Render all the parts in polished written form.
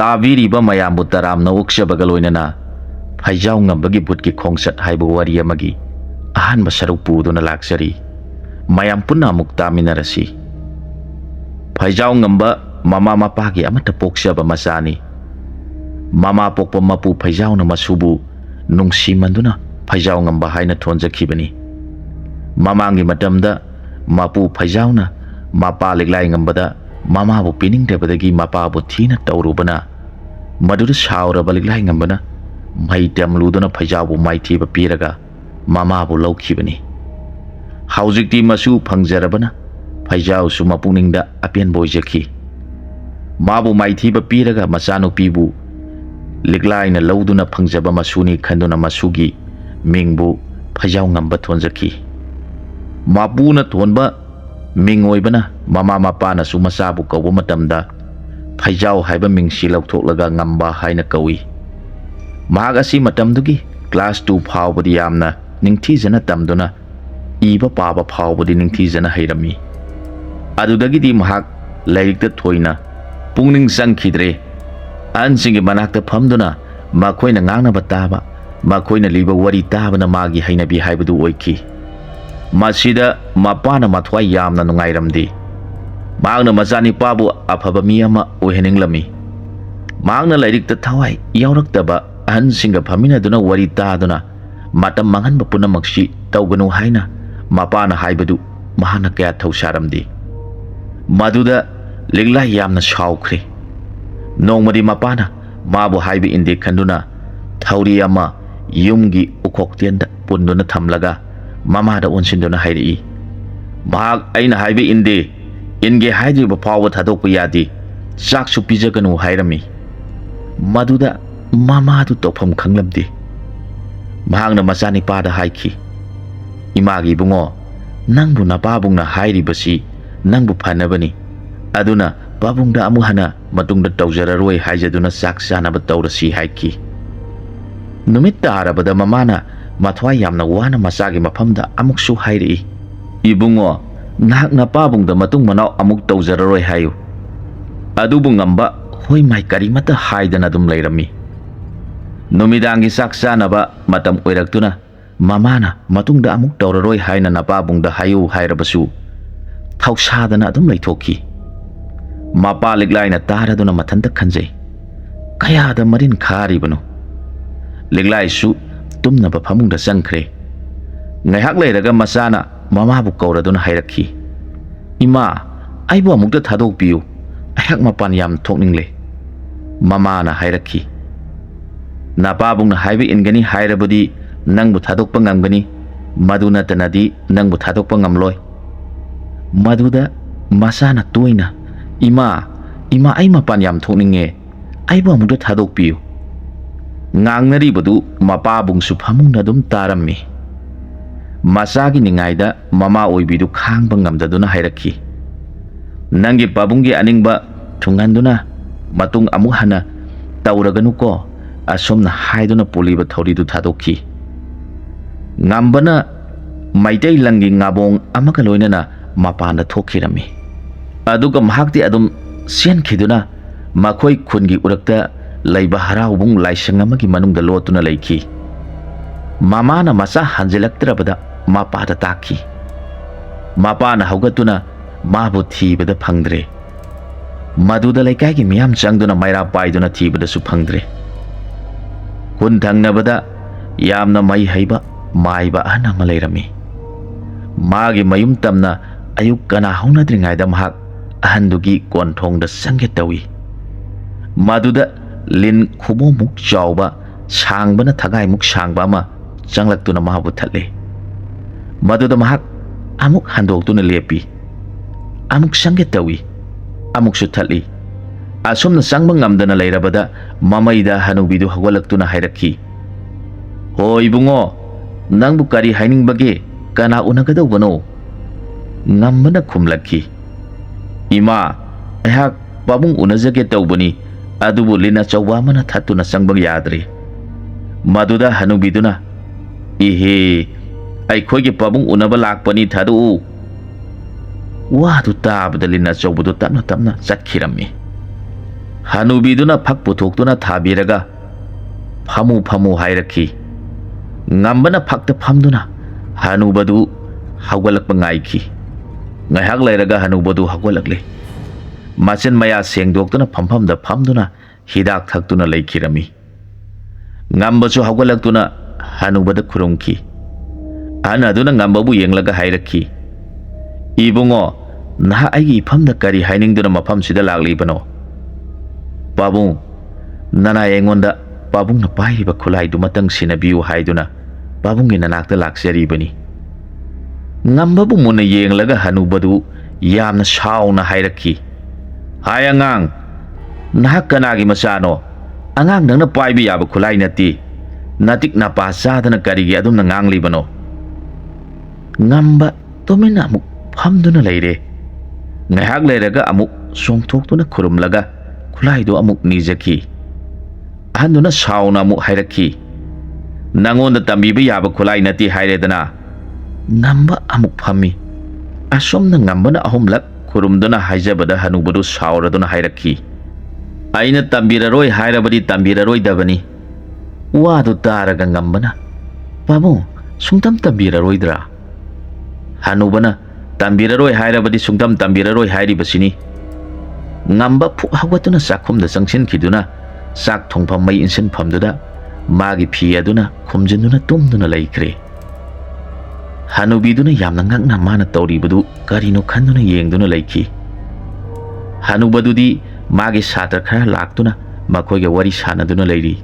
ताबीरीबा मयामबु तरामना उक्सबगा लोइनना फैजाव ngambagi butki khongsat haibu wari amagi ahanba saruk puduna laksari mayam punna amuk taminarasi faijaw ngamba mama mapagi amata poksaba masani mama pokpa mapu faijaw na masubu nungsi manduna faijaw ngamba haina thonjakhibani mamangi matamda mapu faijaw na mapa liglai ngambada mama bu pining debadagi mapa bu thina tawrubana maduda shauraba liglai ngambana mai damluduna faijaw bu mai thiba piraga mama bu laukhibani haujikti masu phangjarabana faijaw su mapungingda apian boijakhi mabu mai thiba piraga masanu pibu liglai na lauduna phangjaba masuni khanduna masugi mingbu faijaw ngamba thonjakhi mapuna thonba ming oibana mama mapa na su masabu kawba matamda faijaw haiba mingsi lauthoklaga ngamba haina kawi mahak asi matamdugi class 2 phawbadi yamna ningthijana tamduna iba paba phawbadi ningthijana hairami adudagi di mahak lairikta thoina pungning sangkhidre ansingi manakta phamduna makhoina ngangna bataba makhoina liba wari tabana magi hainabi haibadu oikhi masida mapana mathwai yamna nungairamdi magna majani pabu afaba mi ama oheninglami magna lairikta thawai yauраktaba ahansinga phaminaduna wari taduna matam manganba punamakshi tawganu haina mapana haibadu mahana kaya thausaramdi maduda liglai yamna shaukhre nongmadi mapana mabu haibi indi khanduna thauri ama yumgi ukhoktianda punduna thamlaga mamada onsinduna hairi mahak aina haibi indi inge haidriba phawa thadokpa yadi chaksu pijaganu hairami maduda mama du tofam khanglamdi mahangna masani pada haiki imagi bungo nangbu na babungna hairi basi nangbu phanabani aduna babungda amu hana matungda tawjararoi haijaduna saksana batawrasi haiki numit tarabada mamana mathwai yamna wana masagi mafamda amuksu hairi ibungo nahakna babungda matung manau amuk tawjararoi hayu adubu ngamba hoi mai karimata haidana dum lairami numidangi saksanaba matam oiraktuna mamana matungda amuk tawraroi haina napabungda hayu hairabasu thausadana adum laithokhi mapa liglaina taraduna mathanta khanjai kayada marin kharibanu liglai su tumnaba phamungda changkhre ngaihak leiraga masana mamabu kauraduna hairakhi ima aibu amukta thadokpiu ahak mapan yam thokningle mamana hairakhi napabungna haibi ingani hairabudi nangbu thadokpa ngamgani maduna tanadi nangbu thadokpa ngamloi maduda masana toina ima ai mapan yam thokninge aibu amukta thadokpiu ngangnari badu mapabung su phamungna dum tarammi masagi ningaida mama oibidu khangba ngamdaduna hairakhi nangi pabunggi aningba thunganduna matung amu hana tawraganu ko asomna haiduna poliba thoridu thadokhi ngambana maitei langi ngabong amaka loinana mapana thokhirami aduga mahakti adum sian khiduna makhoi khungi urakta laiba haraubung laisang amagi manungda lotuna laiki mamana masa hanjelaktrabada mapada takhi mapana haugatuna mabu thibada phangdre maduda laikai gi miyam changduna maira paiduna thibada su phangdre kun thangnabada yamna mai haiba maiba ana malairami magi mayum tamna ayuk kana haunadringaida mahak ahandugi konthongda sangge tawi maduda lin khubo muk chawba sangbana thagai muk sangba ma changlaktuna mahabu thatle maduda mahak amuk handoktuna lepi amuk sangge tawi amuk su thali asomna sangba ngamdana leirabada mamaida hanubidu hawalaktuna hairakhi hoi bungo nangbu kari hainingbage kana unagadawbano ngambana khumlakhi ima ahak babung unajage tawbani adubu lina chawba mana thatuna sangbang yadre maduda hanubiduna ihe ai khoige babung unaba lakpani thadu wa du tabda lina chawbudu tapna tapna chatkhirammi ꯍꯅꯨꯕꯤꯗꯨꯅ ꯐꯛ ꯄꯨꯊꯣꯛꯇꯨꯅ ꯊꯥꯕꯤꯔꯒ ꯐꯝꯃꯨ ꯐꯝꯃꯨ ꯍꯥꯏꯔꯛꯈꯤ꯫ ꯉꯝꯕꯅ ꯐꯛꯇ ꯐꯝꯗꯨꯅ ꯍꯅꯨꯕꯗꯨ ꯍꯧꯒꯠꯂꯛꯄ ꯉꯥꯏꯈꯤ꯫ ꯉꯥꯏꯍꯥꯛ ꯂꯩꯔꯒ ꯍꯅꯨꯕꯗꯨ ꯍꯧꯒꯠꯂꯛꯂꯦ꯫ ꯃꯆꯤꯟ ꯃꯌꯥ ꯁꯦꯡꯗꯣꯛꯇꯨꯅ ꯐꯝꯐꯝꯗ ꯐꯝꯗꯨꯅ ꯍꯤꯗꯥꯛ ꯊꯛꯇꯨꯅ ꯂꯩꯈꯤꯔꯝꯃꯤ꯫ ꯉꯝꯕꯁꯨ ꯍꯧꯒꯠꯂꯛꯇꯨꯅ ꯍꯅꯨꯕꯗ ꯈꯨꯔꯨꯝꯈꯤ꯫ ꯑꯍꯟ ꯑꯗꯨꯅ ꯉꯝꯕꯕꯨ ꯌꯦꯡꯂꯒ ꯍꯥꯏꯔꯛꯈꯤ, "ꯏꯕꯨꯡꯉꯣ, ꯅꯍꯥꯛ ꯑꯩꯒꯤ ꯏꯐꯝꯗ ꯀꯔꯤ ꯍꯥꯏꯅꯤꯡꯗꯨꯅ ꯃꯐꯝꯁꯤꯗ ꯂꯥꯛꯂꯤꯕꯅꯣ?" "ꯄꯥꯕꯨꯡ, ꯅꯅꯥꯏ ꯑꯩꯉꯣꯟꯗ ꯄꯥꯕꯨꯡꯅ ꯄꯥꯏꯔꯤꯕ ꯈꯨꯠꯂꯥꯏꯗꯨꯃꯇꯪ ꯁꯤꯟꯅꯕꯤꯌꯨ ꯍꯥꯏꯗꯨꯅ ꯄꯥꯕꯨꯡꯒꯤ ꯅꯅꯥꯛꯇ ꯂꯥꯛꯆꯔꯤꯕꯅꯤ." ꯉꯝꯕꯕꯨ ꯃꯨꯟꯅ ꯌꯦꯡꯂꯒ ꯍꯅꯨꯕꯗꯨ ꯌꯥꯝꯅ ꯁꯥꯎꯅ ꯍꯥꯏꯔꯛꯈꯤ, "ꯍꯥꯏ ꯑꯉꯥꯡ, ꯅꯍꯥꯛ ꯀꯅꯥꯒꯤ ꯃꯆꯥꯅꯣ? ꯑꯉꯥꯡ ꯅꯪꯅ ꯄꯥꯏꯕ ꯌꯥꯕ ꯈꯨꯠꯂꯥꯏ ꯅꯠꯇꯦ꯫ ꯅꯇꯤꯛ ꯅꯄꯥ ꯆꯥꯗꯅ ꯀꯔꯤꯒꯤ ꯑꯗꯨꯝꯅ ꯉꯥꯡꯂꯤꯕꯅꯣ?" ꯉꯝꯕ ꯇꯨꯃꯤꯟꯅ ꯑꯃꯨꯛ ꯐꯝꯗꯨꯅ ꯂꯩꯔꯦ꯫ ꯉꯥꯏꯍꯥꯛ ꯂꯩꯔꯒ ꯑꯃꯨꯛ ꯆꯣꯡꯊꯣꯛꯇꯨꯅ ꯈꯨꯔꯨꯝꯂꯒ ꯈꯨꯠꯂꯥꯏꯗꯨ ꯑꯃꯨꯛ ꯅꯤꯖꯈꯤ꯫ ꯑꯍꯟꯗꯨꯅ ꯁꯥꯎꯅ ꯑꯃꯨꯛ ꯍꯥꯏꯔꯛꯈꯤ, "ꯅꯪꯉꯣꯟꯗ ꯇꯝꯕꯤꯕ ꯌꯥꯕ ꯈꯨꯠꯂꯥꯏ ꯅꯠꯇꯦ ꯍꯥꯏꯔꯦꯗꯅ." ꯉꯝꯕ ꯑꯃꯨꯛ ꯐꯝꯃꯤ꯫ ꯑꯁꯨꯝꯅ ꯉꯝꯕꯅ ꯑꯍꯨꯝꯂꯛ ꯈꯨꯔꯨꯝꯗꯨꯅ ꯍꯥꯏꯖꯕꯗ ꯍꯅꯨꯕꯗꯨ ꯁꯥꯎꯔꯗꯨꯅ ꯍꯥꯏꯔꯛꯈꯤ, "ꯑꯩꯅ ꯇꯝꯕꯤꯔꯔꯣꯏ ꯍꯥꯏꯔꯕꯗꯤ ꯇꯝꯕꯤꯔꯔꯣꯏꯗꯕꯅꯤ." ꯋꯥꯗꯨ ꯇꯥꯔꯒ ꯉꯝꯕꯅ, "ꯄꯥꯕꯨꯡ, ꯁꯨꯡꯇꯝ ꯇꯝꯕꯤꯔꯔꯣꯏꯗ꯭ꯔꯥ?" ꯍꯅꯨꯕꯅ, "ꯇꯝꯕꯤꯔꯔꯣꯏ ꯍꯥꯏꯔꯕꯗꯤ ꯁꯨꯡꯇꯝ ꯇꯝꯕꯤꯔꯔꯣꯏ ꯍꯥꯏꯔꯤꯕꯁꯤꯅꯤ." ꯉꯝꯕ ꯐꯨꯛ ꯍꯧꯒꯠꯇꯨꯅ ꯆꯥꯛꯈꯨꯝꯗ ꯆꯪꯁꯤꯟꯈꯤꯗꯨꯅ ꯆꯥꯛ ꯊꯣꯡꯐꯝ ꯃꯩ ꯏꯟꯁꯤꯟꯐꯝꯗꯨꯗ ꯃꯥꯒꯤ ꯐꯤ ꯑꯗꯨꯅ ꯈꯨꯝꯖꯤꯟꯗꯨꯅ ꯇꯨꯝꯗꯨꯅ ꯂꯩꯈ꯭ꯔꯦ꯫ ꯍꯅꯨꯕꯤꯗꯨꯅ ꯌꯥꯝꯅ ꯉꯛꯅ ꯃꯥꯅ ꯇꯧꯔꯤꯕꯗꯨ ꯀꯔꯤꯅꯣ ꯈꯟꯗꯨꯅ ꯌꯦꯡꯗꯨꯅ ꯂꯩꯈꯤ꯫ ꯍꯅꯨꯕꯗꯨꯗꯤ ꯃꯥꯒꯤ ꯁꯥꯇ꯭ꯔ ꯈꯔ ꯂꯥꯛꯇꯨꯅ ꯃꯈꯣꯏꯒ ꯋꯥꯔꯤ ꯁꯥꯟꯅꯗꯨꯅ ꯂꯩꯔꯤ꯫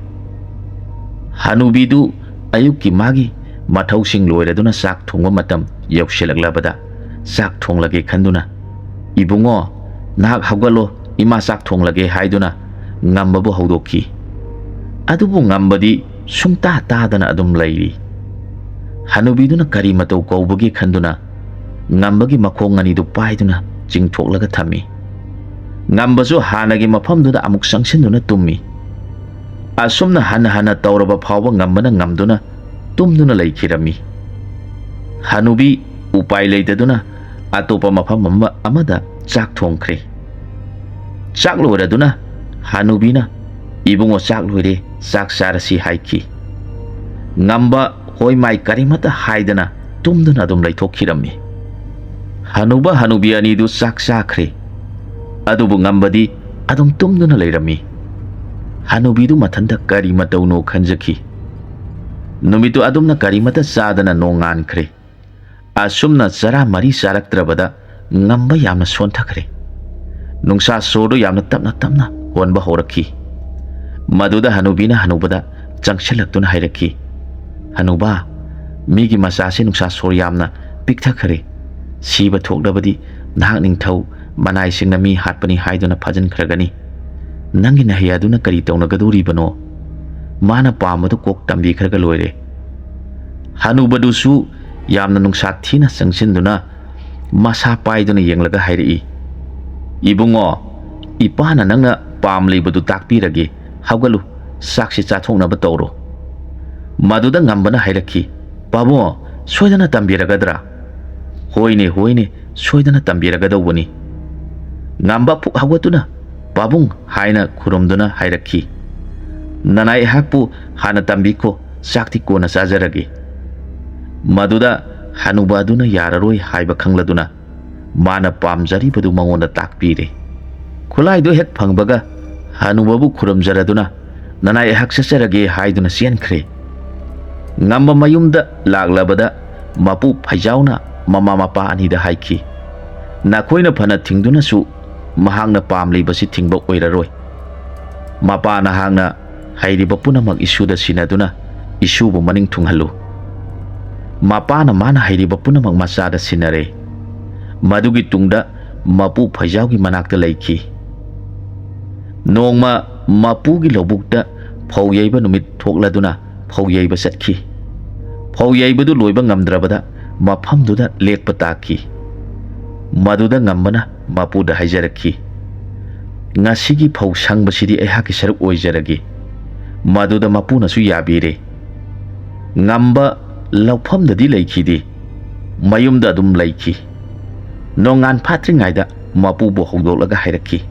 ꯍꯅꯨꯕꯤꯗꯨ ꯑꯌꯨꯛꯀꯤ ꯃꯥꯒꯤ ꯃꯊꯧꯁꯤꯡ ꯂꯣꯏꯔꯗꯨꯅ ꯆꯥꯛ ꯊꯣꯡꯕ ꯃꯇꯝ ꯌꯧꯁꯤꯜꯂꯛꯂꯕꯗ ꯆꯥꯛ ꯊꯣꯡꯂꯒꯦ ꯈꯟꯗꯨꯅ, "ꯏꯕꯨꯡꯉꯣ, ꯅꯍꯥꯛ ꯍꯧꯒꯠꯂꯣ, ꯏꯃꯥ ꯆꯥꯛ ꯊꯣꯡꯂꯒꯦ" ꯍꯥꯏꯗꯨꯅ ꯉꯝꯕꯕꯨ ꯍꯧꯗꯣꯛꯈꯤ꯫ ꯑꯗꯨꯕꯨ ꯉꯝꯕꯗꯤ ꯁꯨꯡꯇꯥ ꯇꯥꯗꯅ ꯑꯗꯨꯝ ꯂꯩꯔꯤ꯫ ꯍꯅꯨꯕꯤꯗꯨꯅ ꯀꯔꯤ ꯃꯇꯧ ꯀꯧꯕꯒꯦ ꯈꯟꯗꯨꯅ ꯉꯝꯕꯒꯤ ꯃꯈꯣꯡ ꯑꯅꯤꯗꯨ ꯄꯥꯏꯗꯨꯅ ꯆꯤꯡꯊꯣꯛꯂꯒ ꯊꯝꯃꯤ꯫ ꯉꯝꯕꯁꯨ ꯍꯥꯟꯅꯒꯤ ꯃꯐꯝꯗꯨꯗ ꯑꯃꯨꯛ ꯆꯪꯁꯤꯟꯗꯨꯅ ꯇꯨꯝꯃꯤ꯫ ꯑꯁꯨꯝꯅ ꯍꯟꯅ ꯍꯟꯅ ꯇꯧꯔꯕ ꯐꯥꯎꯕ ꯉꯝꯕꯅ ꯉꯝꯗꯨꯅ ꯇꯨꯝꯗꯨꯅ ꯂꯩꯈꯤꯔꯝꯃꯤ꯫ ꯍꯅꯨꯕꯤ ꯎꯄꯥꯏ ꯂꯩꯇꯗꯨꯅ ꯑꯇꯣꯞꯄ ꯃꯐꯝ ꯑꯃꯗ ꯆꯥꯛ ꯊꯣꯡꯈ꯭ꯔꯦ꯫ ꯆꯥꯛ ꯂꯣꯏꯔꯗꯨꯅ ꯍꯅꯨꯕꯤꯅ, "ꯏꯕꯨꯡꯉꯣ, ꯆꯥꯛ ꯂꯣꯏꯔꯦ, ꯆꯥꯛ ꯆꯥꯔꯁꯤ" ꯍꯥꯏꯈꯤ꯫ ꯉꯝꯕ ꯍꯣꯏ ꯃꯥꯏ ꯀꯔꯤꯃꯠꯇ ꯍꯥꯏꯗꯅ ꯇꯨꯝꯗꯨꯅ ꯑꯗꯨꯝ ꯂꯩꯊꯣꯛꯈꯤꯔꯝꯃꯤ꯫ ꯍꯅꯨꯕ ꯍꯅꯨꯕꯤ ꯑꯅꯤꯗꯨ ꯆꯥꯛ ꯆꯥꯈ꯭ꯔꯦ꯫ ꯑꯗꯨꯕꯨ ꯉꯝꯕꯗꯤ ꯑꯗꯨꯝ ꯇꯨꯝꯗꯨꯅ ꯂꯩꯔꯝꯃꯤ꯫ ꯍꯅꯨꯕꯤꯗꯨ ꯃꯊꯟꯇ ꯀꯔꯤ ꯃꯇꯧꯅꯣ ꯈꯟꯖꯈꯤ꯫ ꯅꯨꯃꯤꯠꯇꯨ ꯑꯗꯨꯝꯅ ꯀꯔꯤꯃꯠꯇ ꯆꯥꯗꯅ ꯅꯣꯡꯉꯥꯟꯈ꯭ꯔꯦ꯫ ꯑꯁꯨꯝꯅ ꯆꯔꯥ ꯃꯔꯤ ꯆꯥꯔꯛꯇ꯭ꯔꯕꯗ ꯉꯝꯕ ꯌꯥꯝꯅ ꯁꯣꯟꯊꯈ꯭ꯔꯦ꯫ ꯅꯨꯡꯁꯥ ꯁꯣꯔꯗꯨ ꯌꯥꯝꯅ ꯇꯞꯅ ꯇꯞꯅ ꯍꯣꯟꯕ ꯍꯧꯔꯛꯈꯤ꯫ ꯃꯗꯨꯗ ꯍꯅꯨꯕꯤꯅ ꯍꯅꯨꯕꯗ ꯆꯪꯁꯤꯜꯂꯛꯇꯨꯅ ꯍꯥꯏꯔꯛꯈꯤ, "ꯍꯅꯨꯕ, ꯃꯤꯒꯤ ꯃꯆꯥꯁꯤ ꯅꯨꯡꯁꯥ ꯁꯣꯔ ꯌꯥꯝꯅ ꯄꯤꯛꯊꯈ꯭ꯔꯦ꯫ ꯁꯤꯕ ꯊꯣꯛꯂꯕꯗꯤ ꯅꯍꯥꯛ ꯅꯤꯡꯊꯧ ꯃꯅꯥꯏꯁꯤꯡꯅ ꯃꯤ ꯍꯥꯠꯄꯅꯤ ꯍꯥꯏꯗꯨꯅ ꯐꯥꯖꯤꯟꯈ꯭ꯔꯒꯅꯤ꯫ ꯅꯪꯒꯤ ꯅꯥꯍꯩ ꯑꯗꯨꯅ ꯀꯔꯤ ꯇꯧꯅꯒꯗꯧꯔꯤꯕꯅꯣ? ꯃꯥꯅ ꯄꯥꯝꯕꯗꯨ ꯀꯣꯛ ꯇꯝꯕꯤꯈ꯭ꯔꯒ ꯂꯣꯏꯔꯦ." ꯍꯅꯨꯕꯗꯨꯁꯨ ꯌꯥꯝꯅ ꯅꯨꯡꯁꯥ ꯊꯤꯅ ꯆꯪꯁꯤꯟꯗꯨꯅ ꯃꯁꯥ ꯄꯥꯏꯗꯨꯅ ꯌꯦꯡꯂꯒ ꯍꯥꯏꯔꯛꯏ, "ꯏꯕꯨꯡꯉꯣ, ꯏꯄꯥꯅ ꯅꯪꯅ ꯄꯥꯝꯂꯤꯕꯗꯨ ꯇꯥꯛꯄꯤꯔꯒꯦ꯫ ꯍꯧꯒꯠꯂꯨ, ꯆꯥꯛꯁꯤ ꯆꯥꯊꯣꯛꯅꯕ ꯇꯧꯔꯣ." ꯃꯗꯨꯗ ꯉꯝꯕꯅ ꯍꯥꯏꯔꯛꯈꯤ, "ꯄꯥꯕꯨꯡ, ꯁꯣꯏꯗꯅ ꯇꯝꯕꯤꯔꯒꯗ꯭ꯔꯥ?" "ꯍꯣꯏꯅꯦ ꯍꯣꯏꯅꯦ, ꯁꯣꯏꯗꯅ ꯇꯝꯕꯤꯔꯒꯗꯧꯕꯅꯤ." ꯉꯝꯕ ꯐꯨꯛ ꯍꯧꯒꯠꯇꯨꯅ "ꯄꯥꯕꯨꯡ" ꯍꯥꯏꯅ ꯈꯨꯔꯨꯝꯗꯨꯅ ꯍꯥꯏꯔꯛꯈꯤ, "ꯅꯅꯥꯏ ꯑꯩꯍꯥꯛꯄꯨ ꯍꯥꯟꯅ ꯇꯝꯕꯤꯈꯣ, ꯆꯥꯛꯇꯤ ꯀꯣꯟꯅ ꯆꯥꯖꯔꯒꯦ." ꯃꯗꯨꯗ ꯍꯅꯨꯕ ꯑꯗꯨꯅ ꯌꯥꯔꯔꯣꯏ ꯍꯥꯏꯕ ꯈꯪꯂꯗꯨꯅ ꯃꯥꯅ ꯄꯥꯝꯖꯔꯤꯕꯗꯨ ꯃꯉꯣꯟꯗ ꯇꯥꯛꯄꯤꯔꯦ꯫ ꯈꯨꯠꯂꯥꯏꯗꯨ ꯍꯦꯛ ꯐꯪꯕꯒ ꯍꯅꯨꯕꯕꯨ ꯈꯨꯔꯨꯝꯖꯔꯗꯨꯅ "ꯅꯅꯥꯏ ꯑꯩꯍꯥꯛ ꯆꯠꯆꯔꯒꯦ" ꯍꯥꯏꯗꯨꯅ ꯆꯦꯟꯈ꯭ꯔꯦ꯫ ꯉꯝꯕ ꯃꯌꯨꯝꯗ ꯂꯥꯛꯂꯕꯗ ꯃꯄꯨ ꯐꯩꯖꯥꯎꯅ ꯃꯃꯥ ꯃꯄꯥ ꯑꯅꯤꯗ ꯍꯥꯏꯈꯤ, "ꯅꯈꯣꯏꯅ ꯐꯅ ꯊꯤꯡꯗꯨꯅꯁꯨ ꯃꯍꯥꯛꯅ ꯄꯥꯝꯂꯤꯕꯁꯤ ꯊꯤꯡꯕ ꯑꯣꯏꯔꯔꯣꯏ꯫ ꯃꯄꯥꯅ ꯍꯥꯛꯅ ꯍꯩꯔꯤꯕ ꯄꯨꯝꯅꯃꯛ ꯏꯁꯨꯗ ꯁꯤꯟꯅꯗꯨꯅ ꯏꯁꯨꯕꯨ ꯃꯅꯤꯡ ꯊꯨꯡꯍꯜꯂꯨ." ꯃꯄꯥꯅ ꯃꯥꯅ ꯍꯩꯔꯤꯕ ꯄꯨꯝꯅꯃꯛ ꯃꯆꯥꯗ ꯁꯤꯟꯅꯔꯦ꯫ ꯃꯗꯨꯒꯤ ꯇꯨꯡꯗ ꯃꯄꯨ ꯐꯩꯖꯥꯎꯒꯤ ꯃꯅꯥꯛꯇ ꯂꯩꯈꯤ꯫ ꯅꯣꯡꯃ ꯃꯄꯨꯒꯤ ꯂꯧꯕꯨꯛꯇ ꯐꯧ ꯌꯩꯕ ꯅꯨꯃꯤꯠ ꯊꯣꯛꯂꯗꯨꯅ ꯐꯧ ꯌꯩꯕ ꯆꯠꯈꯤ꯫ ꯐꯧ ꯌꯩꯕꯗꯨ ꯂꯣꯏꯕ ꯉꯝꯗ꯭ꯔꯕꯗ ꯃꯐꯝꯗꯨꯗ ꯂꯦꯛꯄ ꯇꯥꯈꯤ꯫ ꯃꯗꯨꯗ ꯉꯝꯕꯅ ꯃꯄꯨꯗ ꯍꯥꯏꯖꯔꯛꯈꯤ, "ꯉꯁꯤꯒꯤ ꯐꯧ ꯁꯪꯕꯁꯤꯗꯤ ꯑꯩꯍꯥꯛꯀꯤ ꯁꯔꯨꯛ ꯑꯣꯏꯖꯔꯒꯦ." ꯃꯗꯨꯗ ꯃꯄꯨꯅꯁꯨ ꯌꯥꯕꯤꯔꯦ꯫ ꯉꯝꯕ ꯂꯧꯐꯝꯗꯗꯤ ꯂꯩꯈꯤꯗꯦ, ꯃꯌꯨꯝꯗ ꯑꯗꯨꯝ ꯂꯩꯈꯤ꯫ ꯅꯣꯡꯉꯥꯟ ꯐꯥꯠꯇ꯭ꯔꯤꯉꯩꯗ ꯃꯄꯨꯕꯨ ꯍꯧꯗꯣꯛꯂꯒ ꯍꯥꯏꯔꯛꯈꯤ,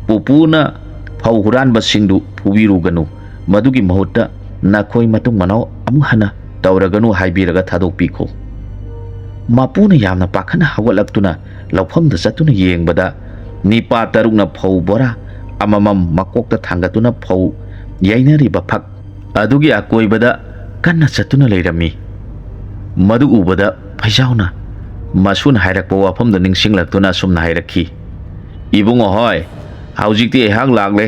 "ꯄꯨꯄꯨꯅ ꯐꯧ ꯍꯨꯔꯥꯟꯕꯁꯤꯡꯗꯨ ꯐꯨꯕꯤꯔꯨꯒꯅꯨ, ꯃꯗꯨꯒꯤ ꯃꯍꯨꯠꯇ ꯅꯈꯣꯏ ꯃꯇꯨꯡ ꯃꯅꯥꯎ ꯑꯃꯨꯛ ꯍꯟꯅ ꯇꯧꯔꯒꯅꯨ ꯍꯥꯏꯕꯤꯔꯒ ꯊꯥꯗꯣꯛꯄꯤꯈꯣ꯫ ꯃꯄꯨꯅ ꯌꯥꯝꯅ ꯄꯥꯈꯠꯅ ꯍꯧꯒꯠꯂꯛꯇꯨꯅ ꯂꯧꯐꯝꯗ ꯆꯠꯇꯨꯅ ꯌꯦꯡꯕꯗ ꯅꯤꯄꯥ ꯇꯔꯨꯛꯅ ꯐꯧ ꯕꯣꯔꯥ ꯑꯃꯃꯝ ꯃꯀꯣꯛꯇ ꯊꯥꯡꯒꯠꯇꯨꯅ ꯐꯧ ꯌꯩꯅꯔꯤꯕ ꯐꯛ ꯑꯗꯨꯒꯤ ꯑꯀꯣꯏꯕꯗ ꯀꯟꯅ ꯆꯠꯇꯨꯅ ꯂꯩꯔꯝꯃꯤ꯫ ꯃꯗꯨ ꯎꯕꯗ ꯐꯩꯖꯥꯎꯅ ꯃꯁꯨꯅ ꯍꯥꯏꯔꯛꯄ ꯋꯥꯐꯝꯗꯨ ꯅꯤꯡꯁꯤꯡꯂꯛꯇꯨꯅ ꯑꯁꯨꯝꯅ ꯍꯥꯏꯔꯛꯈꯤ, "ꯏꯕꯨꯡꯉꯣ ꯍꯣꯏ, ꯍꯧꯖꯤꯛꯇꯤ ꯑꯩꯍꯥꯛ ꯂꯥꯛꯂꯦ,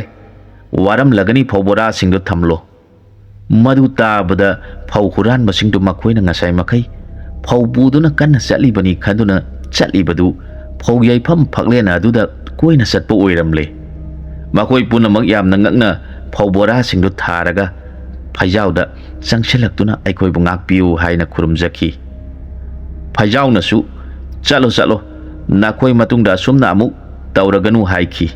ꯋꯥꯔꯝꯂꯒꯅꯤ ꯐꯧ ꯕꯣꯔꯥꯁꯤꯡꯗꯨ ꯊꯝꯂꯣ"꯫ ꯃꯗꯨ ꯇꯥꯕꯗ ꯐꯧ ꯍꯨꯔꯥꯟꯕꯁꯤꯡꯗꯨ ꯃꯈꯣꯏꯅ ꯉꯁꯥꯏ ꯃꯈꯩ ꯐꯧ ꯄꯨꯗꯨꯅ ꯀꯟꯅ ꯆꯠꯂꯤꯕꯅꯤ ꯈꯟꯗꯨꯅ ꯆꯠꯂꯤꯕꯗꯨ ꯐꯧ ꯌꯩꯐꯝ ꯐꯛꯂꯦꯟ ꯑꯗꯨꯗ ꯀꯣꯏꯅ ꯆꯠꯄ ꯑꯣꯏꯔꯝꯂꯦ꯫ ꯃꯈꯣꯏ ꯄꯨꯝꯅꯃꯛ ꯌꯥꯝꯅ ꯉꯛꯅ ꯐꯧ ꯕꯣꯔꯥꯁꯤꯡꯗꯨ ꯊꯥꯔꯒ ꯐꯩꯖꯥꯎꯗ ꯆꯪꯁꯤꯜꯂꯛꯇꯨꯅ ꯑꯩꯈꯣꯏꯕꯨ ꯉꯥꯛꯄꯤꯌꯨ ꯍꯥꯏꯅ ꯈꯨꯔꯨꯝꯖꯈꯤ꯫ ꯐꯩꯖꯥꯎꯅꯁꯨ "ꯆꯠꯂꯣ ꯆꯠꯂꯣ, ꯅꯈꯣꯏ ꯃꯇꯨꯡꯗ ꯑꯁꯨꯝꯅ ꯑꯃꯨꯛ ꯇꯧꯔꯒꯅꯨ" ꯍꯥꯏꯈꯤ꯫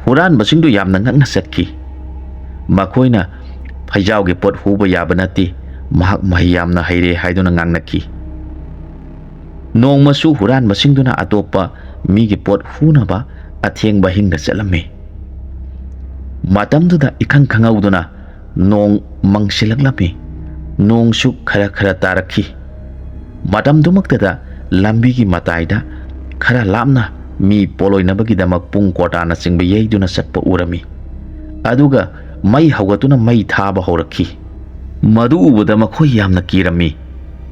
ꯍꯨꯔꯥꯟꯕꯁꯤꯡꯗꯨ ꯌꯥꯝꯅ ꯉꯛꯅ ꯆꯠꯈꯤ꯫ ꯃꯈꯣꯏꯅ ꯐꯩꯖꯥꯎꯒꯤ ꯄꯣꯠ ꯍꯨꯕ ꯌꯥꯕ ꯅꯠꯇꯦ, ꯃꯍꯥꯛ ꯃꯍꯩ ꯌꯥꯝꯅ ꯍꯩꯔꯦ ꯍꯥꯏꯗꯨꯅ ꯉꯥꯡꯅꯈꯤ꯫ ꯅꯣꯡꯃꯁꯨ ꯍꯨꯔꯥꯟꯕꯁꯤꯡꯗꯨꯅ ꯑꯇꯣꯞꯄ ꯃꯤꯒꯤ ꯄꯣꯠ ꯍꯨꯅꯕ ꯑꯊꯦꯡꯕ ꯑꯍꯤꯡꯗ ꯆꯠꯂꯝꯃꯤ꯫ ꯃꯇꯝꯗꯨꯗ ꯏꯈꯪ ꯈꯪꯍꯧꯗꯨꯅ ꯅꯣꯡ ꯃꯪꯁꯤꯜꯂꯛꯂꯝꯃꯤ꯫ ꯅꯣꯡꯁꯨ ꯈꯔ ꯈꯔ ꯇꯥꯔꯛꯈꯤ꯫ ꯃꯇꯝꯗꯨꯃꯛꯇꯗ ꯂꯝꯕꯤꯒꯤ ꯃꯇꯥꯏꯗ ꯈꯔ ꯂꯥꯞꯅ ꯃꯤ ꯄꯣꯂꯣꯏꯅꯕꯒꯤꯗꯃꯛ ꯄꯨꯡ ꯀꯣꯔꯇꯥꯅꯆꯤꯡꯕ ꯌꯩꯗꯨꯅ ꯆꯠꯄ ꯎꯔꯝꯃꯤ꯫ ꯑꯗꯨꯒ ꯃꯩ ꯍꯧꯒꯠꯇꯨꯅ ꯃꯩ ꯊꯥꯕ ꯍꯧꯔꯛꯈꯤ꯫ ꯃꯗꯨ ꯎꯕꯗ ꯃꯈꯣꯏ ꯌꯥꯝꯅ ꯀꯤꯔꯝꯃꯤ꯫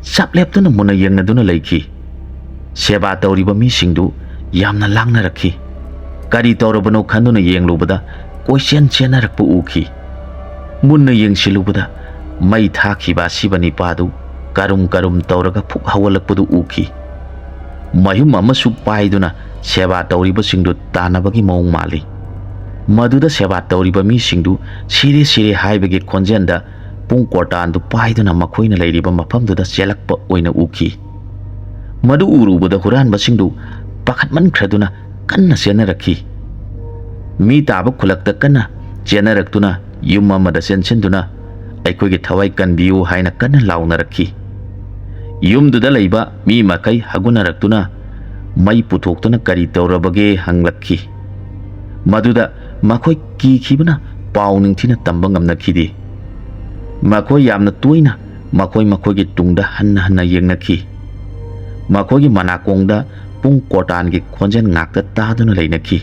ꯆꯞ ꯂꯦꯞꯇꯨꯅ ꯃꯨꯟꯅ ꯌꯦꯡꯅꯗꯨꯅ ꯂꯩꯈꯤ꯫ ꯁꯦꯕꯥ ꯇꯧꯔꯤꯕ ꯃꯤꯁꯤꯡꯗꯨ ꯌꯥꯝꯅ ꯂꯥꯡꯅꯔꯛꯈꯤ꯫ ꯀꯔꯤ ꯇꯧꯔꯕꯅꯣ ꯈꯟꯗꯨꯅ ꯌꯦꯡꯂꯨꯕꯗ ꯀꯣꯏꯆꯦꯟ ꯆꯦꯟꯅꯔꯛꯄ ꯎꯈꯤ꯫ ꯃꯨꯟꯅ ꯌꯦꯡꯁꯤꯜꯂꯨꯕꯗ ꯃꯩ ꯊꯥꯈꯤꯕ ꯑꯁꯤꯕ ꯅꯤꯄꯥꯗꯨ ꯀꯔꯨꯝ ꯀꯔꯨꯝ ꯇꯧꯔꯒ ꯐꯨꯛ ꯍꯧꯒꯠꯂꯛꯄꯗꯨ ꯎꯈꯤ꯫ ꯃꯌꯨꯝ ꯑꯃꯁꯨ ꯄꯥꯏꯗꯨꯅ ꯁꯦꯕꯥ ꯇꯧꯔꯤꯕꯁꯤꯡꯗꯨ ꯇꯥꯟꯅꯕꯒꯤ ꯃꯑꯣꯡ ꯃꯥꯜꯂꯤ꯫ ꯃꯗꯨꯗ ꯁꯦꯕꯥ ꯇꯧꯔꯤꯕ ꯃꯤꯁꯤꯡꯗꯨ ꯁꯤꯔꯦ ꯁꯤꯔꯦ ꯍꯥꯏꯕꯒꯤ ꯈꯣꯟꯖꯦꯜꯗ ꯄꯨꯡ ꯀꯣꯔꯇꯥꯟꯗꯨ ꯄꯥꯏꯗꯨꯅ ꯃꯈꯣꯏꯅ ꯂꯩꯔꯤꯕ ꯃꯐꯝꯗꯨꯗ ꯆꯦꯜꯂꯛꯄ ꯑꯣꯏꯅ ꯎꯈꯤ꯫ ꯃꯗꯨ ꯎꯔꯨꯕꯗ ꯍꯨꯔꯥꯟꯕꯁꯤꯡꯗꯨ ꯄꯥꯈꯠꯃꯟꯈ꯭ꯔꯗꯨꯅ ꯀꯟꯅ ꯆꯦꯟꯅꯔꯛꯈꯤ꯫ ꯃꯤ ꯇꯥꯕ ꯈꯨꯜꯂꯛꯇ ꯀꯟꯅ ꯆꯦꯟꯅꯔꯛꯇꯨꯅ ꯌꯨꯝ ꯑꯃꯗ ꯆꯦꯟꯁꯤꯟꯗꯨꯅ "ꯑꯩꯈꯣꯏꯒꯤ ꯊꯋꯥꯏ ꯀꯟꯕꯤꯌꯨ" ꯍꯥꯏꯅ ꯀꯟꯅ ꯂꯥꯎꯅꯔꯛꯈꯤ꯫ ꯌꯨꯝꯗꯨꯗ ꯂꯩꯕ ꯃꯤ ꯃꯈꯩ ꯍꯧꯒꯠꯅꯔꯛꯇꯨꯅ ꯃꯩ ꯄꯨꯊꯣꯛꯇꯨꯅ ꯀꯔꯤ ꯇꯧꯔꯕꯒꯦ ꯍꯪꯂꯛꯈꯤ꯫ ꯃꯗꯨꯗ ꯃꯈꯣꯏ ꯀꯤꯈꯤꯕꯅ ꯄꯥꯎ ꯅꯤꯡꯊꯤꯅ ꯇꯝꯕ ꯉꯝꯅꯈꯤꯗꯦ꯫ ꯃꯈꯣꯏ ꯌꯥꯝꯅ ꯇꯣꯏꯅ ꯃꯈꯣꯏ ꯃꯈꯣꯏꯒꯤ ꯇꯨꯡꯗ ꯍꯟꯅ ꯍꯟꯅ ꯌꯦꯡꯅꯈꯤ꯫ ꯃꯈꯣꯏꯒꯤ ꯃꯅꯥꯀꯣꯡꯗ ꯄꯨꯡ ꯀꯣꯔꯇꯥꯟꯒꯤ ꯈꯣꯟꯖꯦꯜ ꯉꯥꯛꯇ ꯇꯥꯗꯨꯅ ꯂꯩꯅꯈꯤ꯫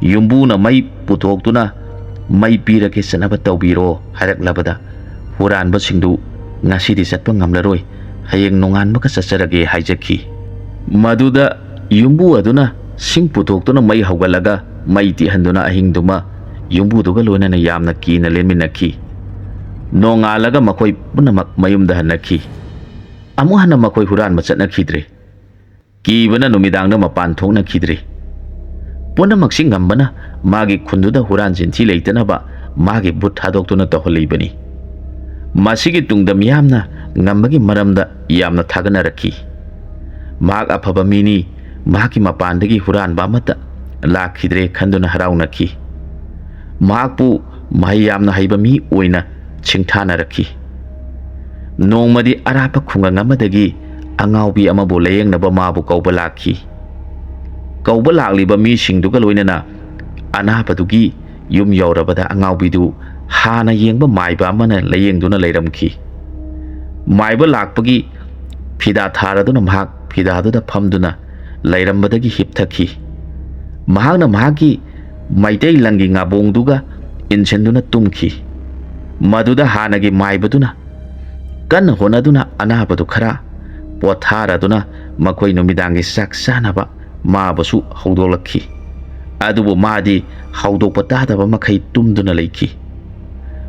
ꯌꯨꯝꯕꯨꯅ ꯃꯩ ꯄꯨꯊꯣꯛꯇꯨꯅ "ꯃꯩ ꯄꯤꯔꯒꯦ, ꯆꯠꯅꯕ ꯇꯧꯕꯤꯔꯣ" ꯍꯥꯏꯔꯛꯂꯕꯗ ꯍꯨꯔꯥꯟꯕꯁꯤꯡꯗꯨ "ꯉꯁꯤꯗꯤ ꯆꯠꯄ ꯉꯝꯂꯔꯣꯏ, ꯍꯌꯦꯡ ꯅꯣꯡꯉꯥꯟꯕꯒ ꯆꯠꯆꯔꯒꯦ" ꯍꯥꯏꯖꯈꯤ꯫ ꯃꯗꯨꯗ ꯌꯨꯝꯕꯨ ꯑꯗꯨꯅ ꯁꯤꯡ ꯄꯨꯊꯣꯛꯇꯨꯅ ꯃꯩ ꯍꯧꯒꯠꯂꯒ ꯃꯩ ꯇꯤꯍꯟꯗꯨꯅ ꯑꯍꯤꯡꯗꯨꯃ ꯌꯨꯝꯕꯨꯗꯨꯒ ꯂꯣꯏꯅꯅ ꯌꯥꯝꯅ ꯀꯤꯅ ꯂꯦꯟꯃꯤꯟꯅꯈꯤ꯫ ꯅꯣꯡꯉꯥꯜꯂꯒ ꯃꯈꯣꯏ ꯄꯨꯝꯅꯃꯛ ꯃꯌꯨꯝꯗ ꯍꯟꯅꯈꯤ꯫ ꯑꯃꯨꯛ ꯍꯟꯅ ꯃꯈꯣꯏ ꯍꯨꯔꯥꯟꯕ ꯆꯠꯅꯈꯤꯗ꯭ꯔꯦ꯫ ꯀꯤꯕꯅ ꯅꯨꯃꯤꯗꯥꯡꯗ ꯃꯄꯥꯟ ꯊꯣꯛꯅꯈꯤꯗ꯭ꯔꯦ꯫ ꯄꯨꯝꯅꯃꯛꯁꯤ ꯉꯝꯕꯅ ꯃꯥꯒꯤ ꯈꯨꯟꯗꯨꯗ ꯍꯨꯔꯥꯟ ꯆꯤꯟꯊꯤ ꯂꯩꯇꯅꯕ ꯃꯥꯒꯤ ꯚꯨꯠ ꯊꯥꯗꯣꯛꯇꯨꯅ ꯇꯧꯍꯜꯂꯤꯕꯅꯤ꯫ ꯃꯁꯤꯒꯤ ꯇꯨꯡꯗ ꯃꯤꯌꯥꯝꯅ ꯉꯝꯕꯒꯤ ꯃꯔꯝꯗ ꯌꯥꯝꯅ ꯊꯥꯒꯠꯅꯔꯛꯈꯤ꯫ ꯃꯍꯥꯛ ꯑꯐꯕ ꯃꯤꯅꯤ, ꯃꯍꯥꯛꯀꯤ ꯃꯄꯥꯟꯗꯒꯤ ꯍꯨꯔꯥꯟꯕ ꯑꯃꯠꯇ ꯂꯥꯛꯈꯤꯗ꯭ꯔꯦ ꯈꯟꯗꯨꯅ ꯍꯔꯥꯎꯅꯈꯤ꯫ ꯃꯍꯥꯛꯄꯨ ꯃꯍꯩ ꯌꯥꯝꯅ ꯍꯩꯕ ꯃꯤ ꯑꯣꯏꯅ ꯁꯤꯡꯊꯥꯅꯔꯛꯈꯤ꯫ ꯅꯣꯡꯃꯗꯤ ꯑꯔꯥꯞꯄ ꯈꯨꯡꯒꯪ ꯑꯃꯗꯒꯤ ꯑꯉꯥꯎꯕꯤ ꯑꯃꯕꯨ ꯂꯥꯌꯦꯡꯅꯕ ꯃꯥꯕꯨ ꯀꯧꯕ ꯂꯥꯛꯈꯤ꯫ ꯀꯧꯕ ꯂꯥꯛꯂꯤꯕ ꯃꯤꯁꯤꯡꯗꯨꯒ ꯂꯣꯏꯅꯅ ꯑꯅꯥꯕꯗꯨꯒꯤ ꯌꯨꯝ ꯌꯧꯔꯕꯗ ꯑꯉꯥꯎꯕꯤꯗꯨ ꯍꯥꯟꯅ ꯌꯦꯡꯕ ꯃꯥꯏꯕ ꯑꯃꯅ ꯂꯥꯌꯦꯡꯗꯨꯅ ꯂꯩꯔꯝꯈꯤ꯫ ꯃꯥꯏꯕ ꯂꯥꯛꯄꯒꯤ ꯐꯤꯗꯥ ꯊꯥꯔꯗꯨꯅ ꯃꯍꯥꯛ ꯐꯤꯗꯥꯗꯨꯗ ꯐꯝꯗꯨꯅ ꯂꯩꯔꯝꯕꯗꯒꯤ ꯍꯤꯞꯊꯈꯤ꯫ ꯃꯍꯥꯛꯅ ꯃꯍꯥꯛꯀꯤ ꯃꯩꯇꯩ ꯂꯪꯒꯤ ꯉꯥꯕꯣꯡꯗꯨꯒ ꯏꯟꯁꯤꯟꯗꯨꯅ ꯇꯨꯝꯈꯤ꯫ ꯃꯗꯨꯗ ꯍꯥꯟꯅꯒꯤ ꯃꯥꯏꯕꯗꯨꯅ ꯀꯟꯅ ꯍꯣꯠꯅꯗꯨꯅ ꯑꯅꯥꯕꯗꯨ ꯈꯔ ꯄꯣꯊꯥꯔꯗꯨꯅ ꯃꯈꯣꯏ ꯅꯨꯃꯤꯗꯥꯡꯒꯤ ꯆꯥꯛ ꯆꯥꯅꯕ ꯃꯥꯕꯨꯁꯨ ꯍꯧꯗꯣꯛꯂꯛꯈꯤ꯫ ꯑꯗꯨꯕꯨ ꯃꯥꯗꯤ ꯍꯧꯗꯣꯛꯄ ꯇꯥꯗꯕ ꯃꯈꯩ ꯇꯨꯝꯗꯨꯅ ꯂꯩꯈꯤ꯫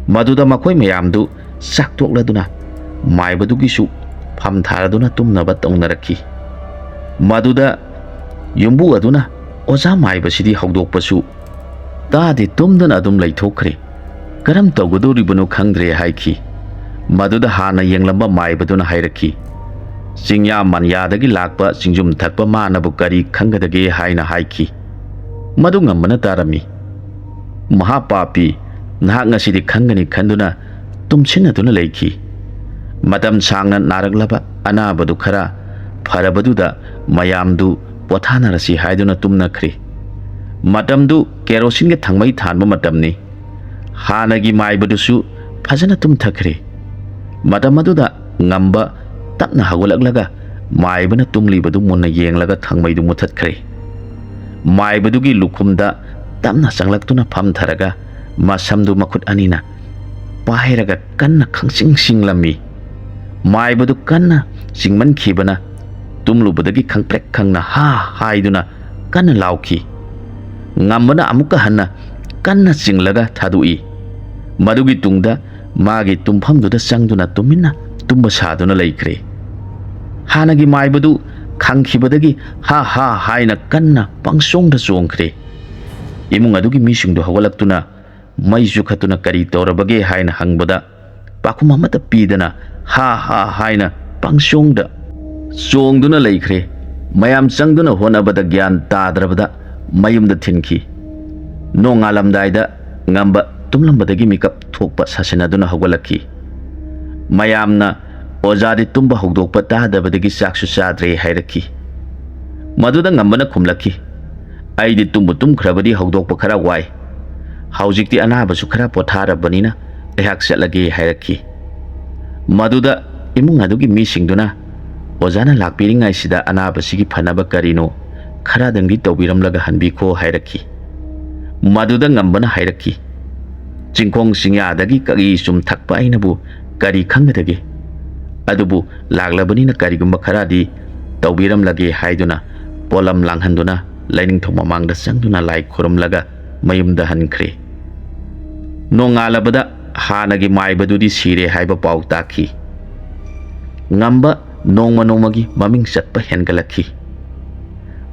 ꯃꯗꯨꯗ ꯃꯈꯣꯏ ꯃꯌꯥꯝꯗꯨ ꯆꯥꯛꯇꯣꯛꯂꯗꯨꯅ ꯃꯥꯏꯕꯗꯨꯒꯤꯁꯨ ꯐꯝ ꯊꯥꯔꯗꯨꯅ ꯇꯨꯝꯅꯕ ꯇꯧꯅꯔꯛꯈꯤ꯫ ꯃꯗꯨꯗ ꯌꯨꯝꯕꯨ ꯑꯗꯨꯅ "ꯑꯣꯖꯥ ꯃꯥꯏꯕꯁꯤꯗꯤ ꯍꯧꯗꯣꯛꯄꯁꯨ ꯇꯥꯗꯦ, ꯇꯨꯝꯗꯨꯅ ꯑꯗꯨꯝ ꯂꯩꯊꯣꯛꯈ꯭ꯔꯦ, ꯀꯔꯝ ꯇꯧꯒꯗꯧꯔꯤꯕꯅꯣ ꯈꯪꯗ꯭ꯔꯦ" ꯍꯥꯏꯈꯤ꯫ ꯃꯗꯨꯗ ꯍꯥꯟꯅ ꯌꯦꯡꯂꯝꯕ ꯃꯥꯏꯕꯗꯨꯅ ꯍꯥꯏꯔꯛꯈꯤ, "ꯆꯤꯡꯌꯥ ꯃꯥꯟꯌꯥꯗꯒꯤ ꯂꯥꯛꯄ ꯆꯤꯡꯖꯨꯝ ꯊꯛꯄ ꯃꯥꯅꯕꯨ ꯀꯔꯤ ꯈꯪꯒꯗꯒꯦ" ꯍꯥꯏꯅ ꯍꯥꯏꯈꯤ꯫ ꯃꯗꯨ ꯉꯝꯕꯅ ꯇꯥꯔꯝꯃꯤ꯫ "ꯃꯍꯥꯄꯥꯄꯤ, ꯅꯍꯥꯛ ꯉꯁꯤꯗꯤ ꯈꯪꯒꯅꯤ" ꯈꯟꯗꯨꯅ ꯇꯨꯝꯁꯤꯟꯅꯗꯨꯅ ꯂꯩꯈꯤ꯫ ꯃꯇꯝ ꯁꯥꯡꯅ ꯅꯥꯔꯛꯂꯕ ꯑꯅꯥꯕꯗꯨ ꯈꯔ ꯐꯔꯕꯗꯨꯗ ꯃꯌꯥꯝꯗꯨ ꯄꯣꯊꯥꯅꯔꯁꯤ ꯍꯥꯏꯗꯨꯅ ꯇꯨꯝꯅꯈ꯭ꯔꯦ꯫ Matamdu kerosene thangmai thanba matamni. Hanagi maibadusu fajana tumthakre. Matam aduda ngamba tapna hagolaglaga maibana tumlibadu munna yenglaga thangmaidu muthatkre. Maibadugi lukumda tapna changlaktuna phamtharaga masamdu makhut anina pairaga kanna khangsing singlami. Maibadu kanna singman khibana tumlubadagi khangprek khangna ha haiduna kanna lauki. Ngambana amuka hanna kanna singlaga thadui. Madugi tungda magi tumfamduda sangduna tumina tumba saduna laikre. Hanagi maibadu khangkhibadagi ha ha haina kanna pangsongda chongkhre. Imung adugi misingdu hawalaktuna maisu khatuna kari torabage haina hangbada pakhum amata pidana ha ha haina pangsongda chongduna laikre. Mayam changduna honabada gyan tadrabada mayumda thinki. Nongalamdaida ngamba tumlambadagi mikap thokpa sasinaduna hawalaki. Mayamna ojadi tumba hogdokpa tadabadagi chaksu chadre hairaki. Maduda ngambana khumlaki. Aidi tumbu tumkhrabadi hogdokpa khara wai. Haujikti anabasu khara potharabbanina ehak chatlage hairaki. Maduda imung adugi misingduna ojana lakpiringaisida anabasigi phanaba karino kharadangi tawbiramlaga hanbikho hairaki. Maduda ngambana hairaki. Chingkhong singyadagi kagi sum thakpa ainabu kari khangadage. Adubu laglabanina karigumba kharadi tawbiramlage haiduna polam langhanduna laining thoma mangda sangduna lai khoramlaga mayumda hankhre. Nongalabada hanagi maibadudi sire haiba pau taki. Ngamba nongma nongmagi maming chatpa hengalakhi.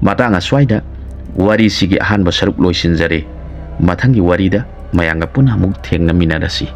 Matanga swaida wari sigi ahanba saruk loisinjare. Mathangi warida mayanga puna muk thengna minarasi.